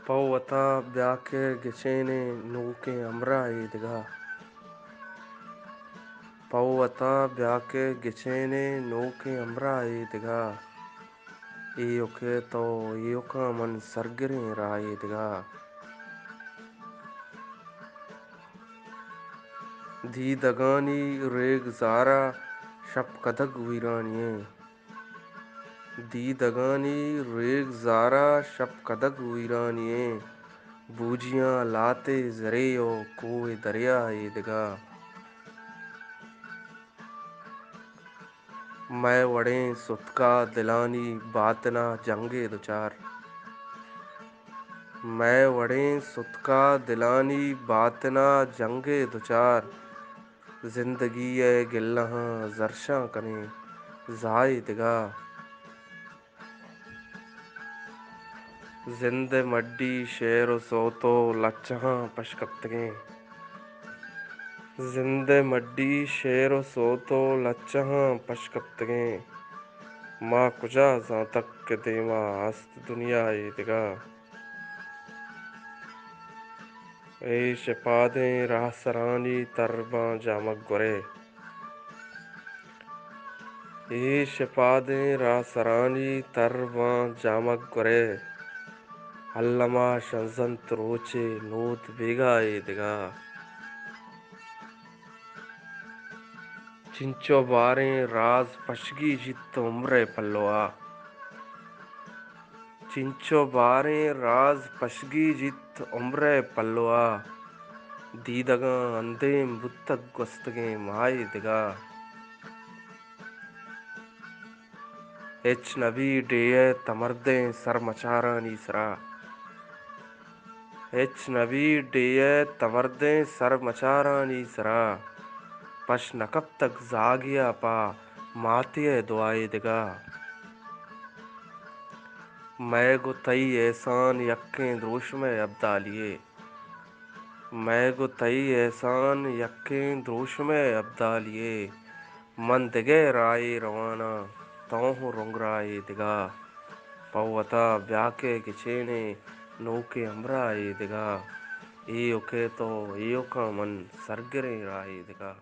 ಪೌವತ ಬ್ಯಾಕೆ ಗೆಚೇನೆ ನೂಕೆ ಅಮ್ರ ಈದ್ಗ ಪೌವತ ಬ್ಯಾಕೆ ಗೆಚೇನೆ ನೂಕೆ ಅಮ್ರ ಈದ್ಗ ಈಯೊಕೆ ತೋ ಈಯೊಕ ಮನ್ ಸರ್ಗರಿ ರಾ ಈದ್ಗ दीदगानी रेग ज़ारा शब कदग वीरानिये दीदगानी रेग ज़ारा शब कदग वीरानिये बूझियाँ लाते ज़रे ओ कुए दरिया ईदगा मैं वड़े सुतका दिलानी बातना जंगे दुचार मैं वड़े सुतका दिलानी बातना जंगे दुचार जिंदगी गिल्लहाँ जरशा कने जायदगा जिंद मड्डी शेर सोतो लच्छहाँ पशकत्तगे जिंद मड्डी शेर सोतो लच्छहाँ पशकत्तगे माँ कुजा जा तक के देवा अस्त दुनिया ईदगा ए शपादे राह सरानी तरबा जामक गुरे ए शपादे राह सरानी तरबा जामक गुरे अल्लमा शंजंत रोचे नूत बेगा ईदगा चिंचो बारे राज पशगी जित उम्र पल्लोआ चिंचो बारे राज पशगी जित उम्र पल्लोआ दीदगा अंधे बुत्तक गुस्तगे माईदगा एच नबी डेय तमर्दे सर मचारा नीसरा एच नबी डेय तमर्दे सर मचारा नीसरा पश नकब तक जागिया पा मातिय दुआईदगा मैं गो तई एहसान यक्के द्रोश में अब्दालिए मैं गो तई एहसान यक्के द्रोश में अब्दालिए मन दिगे राय रवाना तौह रुंगराए दिगा पौवता ब्याके गिचेने नूके अमरा दिगा ई ओके तो ई ओका मन सरगरे राय दिगा।